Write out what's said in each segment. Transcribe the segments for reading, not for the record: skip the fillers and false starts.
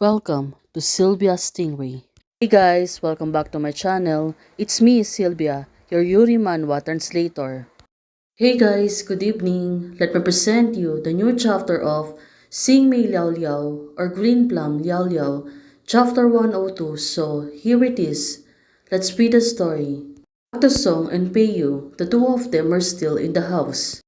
Welcome to Sylvia Stingray. Hey guys, welcome back to my channel. It's me, Sylvia, your Yuri Manhwa translator. Hey guys, good evening. Let me present you the new chapter of Sing Mei Liao Liao or Green Plum Liao Liao, chapter 102. So here it is. Let's read the story. Back to Song and Peiyu, the two of them are still in the house.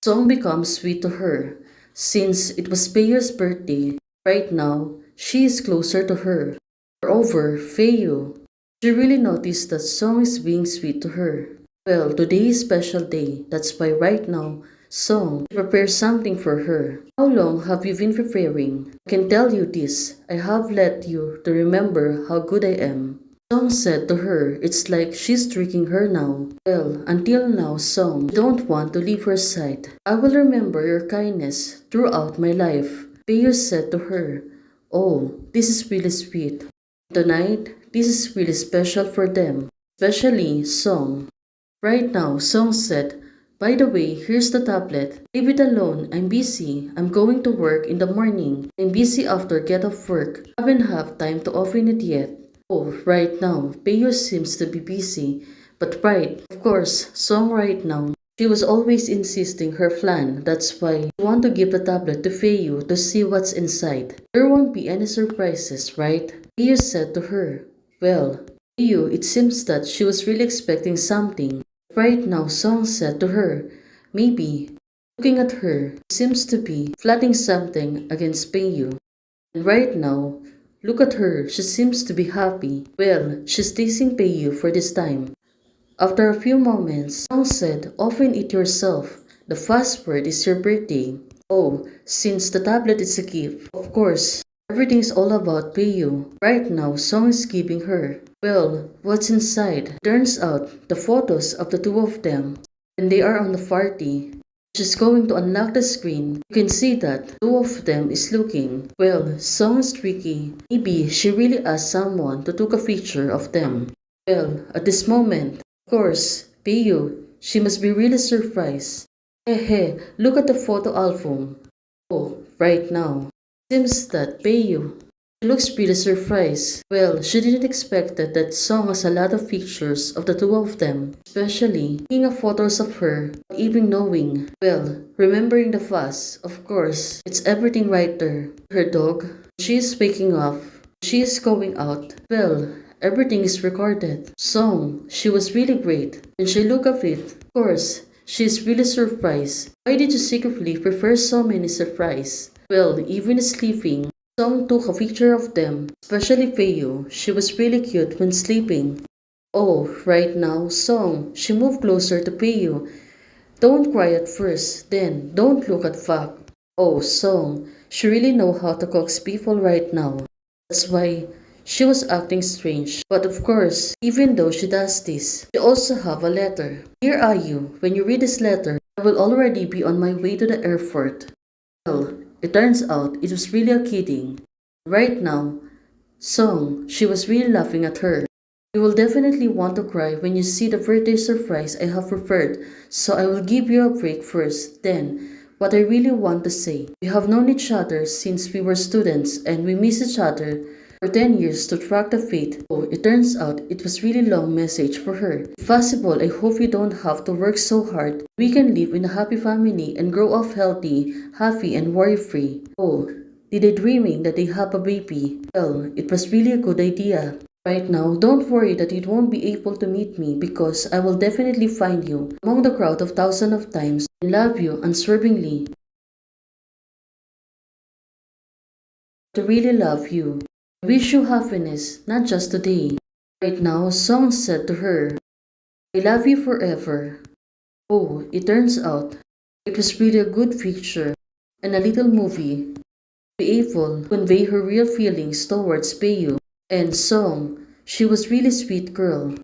Song becomes sweet to her. Since it was Peiyu's birthday, right now, she is closer to her. Moreover, Feiyu, she really noticed that Song is being sweet to her. Well, today is special day. That's why right now, Song prepares something for her. How long have you been preparing? I can tell you this. I have let you to remember how good I am. Song said to her, it's like she's tricking her now. Well, until now, Song, I don't want to leave her side. I will remember your kindness throughout my life. Peiyu said to her, oh, this is really sweet. Tonight, this is really special for them, especially Song. Right now, Song said, by the way, here's the tablet. Leave it alone. I'm busy. I'm going to work in the morning. I'm busy after get off work. Haven't have time to open it yet. Oh, right now, Peiyu seems to be busy. But right, of course, Song right now. She was always insisting her plan. That's why she want to give the tablet to Feiyu to see what's inside. There won't be any surprises, right? Feiyu said to her. Well, Feiyu, it seems that she was really expecting something. Right now, Song said to her, maybe, looking at her, seems to be plotting something against Peiyu. And right now, look at her, she seems to be happy. Well, she's teasing Peiyu for this time. After a few moments, Song said, open it yourself. The fast word is your birthday. Oh, since the tablet is a gift, of course, everything's all about Peiyu. Right now, Song is giving her. Well, what's inside? Turns out, the photos of the two of them. When they are on the party, she's going to unlock the screen. You can see that two of them is looking. Well, Song is tricky. Maybe she really asked someone to take a picture of them. Well, at this moment, of course, Peiyu, she must be really surprised. Hey, look at the photo album. Oh, right now. Seems that Peiyu looks pretty surprised. Well, she didn't expect that Song has a lot of pictures of the two of them, especially seeing a photos of her, not even knowing. Well, remembering the fuss, of course, it's everything right there. Her dog, she is waking up, she is going out. Well, everything is recorded. Song, she was really great. When she looked at it, of course, she is really surprised. Why did you secretly prefer so many surprise? Well, even sleeping, Song took a picture of them, especially Feiyu. She was really cute when sleeping. Oh, right now, Song, she moved closer to Feiyu. Don't cry at first, then don't look at Fak. Oh, Song, she really know how to coax people right now. That's why she was acting strange. But of course, even though she does this, she also have a letter. Here are you. When you read this letter, I will already be on my way to the airport. Well, it turns out it was really a kidding. Right now, Song, she was really laughing at her. You will definitely want to cry when you see the birthday surprise I have prepared, so I will give you a break first. Then, what I really want to say, we have known each other since we were students and we miss each other for 10 years to track the fate. Oh, it turns out it was really long message for her. If possible, I hope you don't have to work so hard. We can live in a happy family and grow up healthy, happy and worry-free. Oh, did I dreaming that they have a baby? Well, it was really a good idea. Right now, don't worry that you won't be able to meet me because I will definitely find you among the crowd of thousands of times and love you unswervingly. To really love you. I wish you happiness, not just today. Right now, Song said to her, I love you forever. Oh, it turns out it was really a good picture and a little movie to be able to convey her real feelings towards Peiyu. And Song, she was really sweet girl.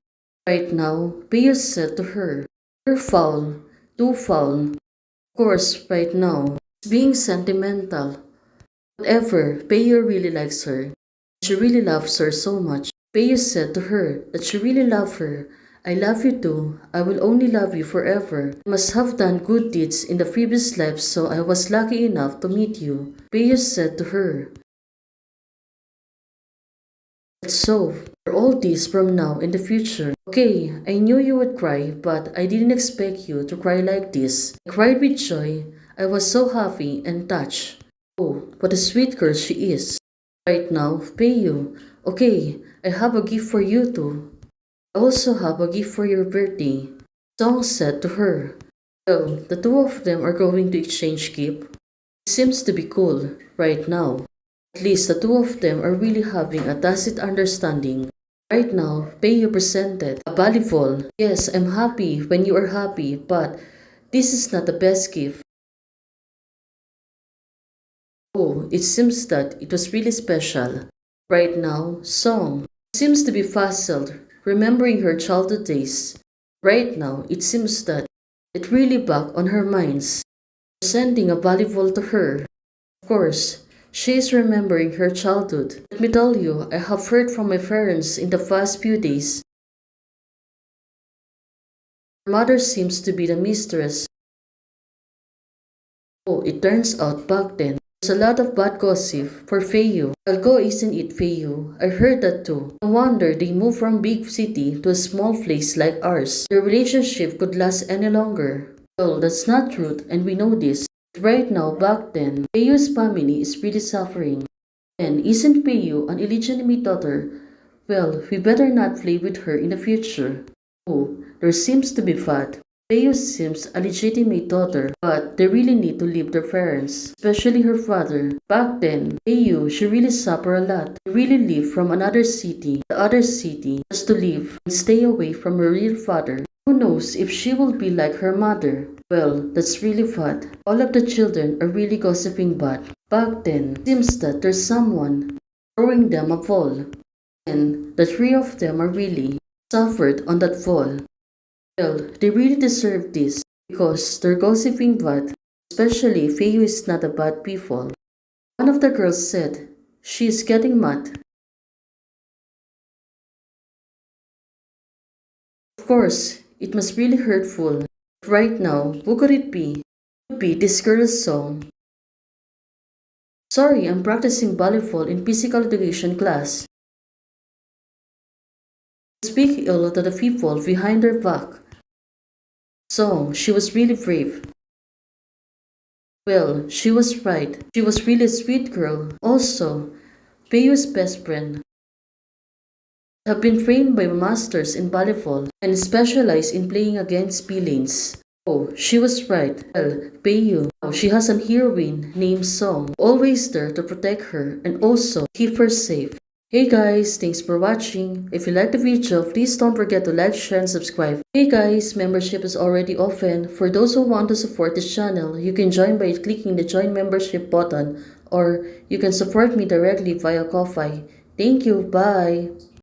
Right now, Peiyu said to her, you're foul, too foul. Of course, right now, it's being sentimental. Whatever, Peiyu really likes her. She really loves her so much. Peiyu said to her that she really loved her. I love you too. I will only love you forever. I must have done good deeds in the previous life, so I was lucky enough to meet you. Peiyu said to her. So, for all this from now in the future. Okay, I knew you would cry, but I didn't expect you to cry like this. I cried with joy. I was so happy and touched. Oh, what a sweet girl she is. Right now, Peyu. Okay, I have a gift for you too. I also have a gift for your birthday. Song said to her. So, the two of them are going to exchange gift. It seems to be cool right now. At least the two of them are really having a tacit understanding. Right now, Peyo presented a volleyball. Yes, I'm happy when you are happy, but this is not the best gift. Oh, it seems that it was really special. Right now, Song seems to be puzzled, remembering her childhood days. Right now, it seems that it really back on her minds, sending a volleyball to her. Of course, she is remembering her childhood. Let me tell you, I have heard from my parents in the past few days. Her mother seems to be the mistress. Oh, it turns out back then, there's a lot of bad gossip for Feiyu. Algo isn't it, Feiyu? I heard that too. No wonder they moved from big city to a small place like ours. Their relationship could last any longer. Well, that's not true, and we know this. Right now, back then, Peiyu's family is really suffering. And isn't Peiyu an illegitimate daughter? Well, we better not play with her in the future. Oh, there seems to be fat. Peiyu seems a legitimate daughter, but they really need to leave their parents, especially her father. Back then, Peiyu, she really suffered a lot. She really lived from another city, the other city, just to live and stay away from her real father. Who knows if she will be like her mother? Well, that's really bad. All of the children are really gossiping bad. Back then, it seems that there's someone throwing them a ball, and the three of them are really suffered on that fall. Well, they really deserve this because they're gossiping bad, especially Feiyu is not a bad people. One of the girls said she is getting mad. Of course, it must really hurtful. Right now, who could it be? Could be this girl's song. Sorry, I'm practicing volleyball in physical education class. Speak ill to the people behind her back. So, she was really brave. Well, she was right. She was really a sweet girl. Also, Peiyu's best friend. Have been trained by masters in volleyball and specialize in playing against villains. Oh, she was right. Well, Peiyu, she has an heroine named Song, always there to protect her and also keep her safe. Hey guys, thanks for watching. If you liked the video, please don't forget to like, share, and subscribe. Hey guys, membership is already open. For those who want to support this channel, you can join by clicking the join membership button or you can support me directly via Ko-Fi. Thank you, bye!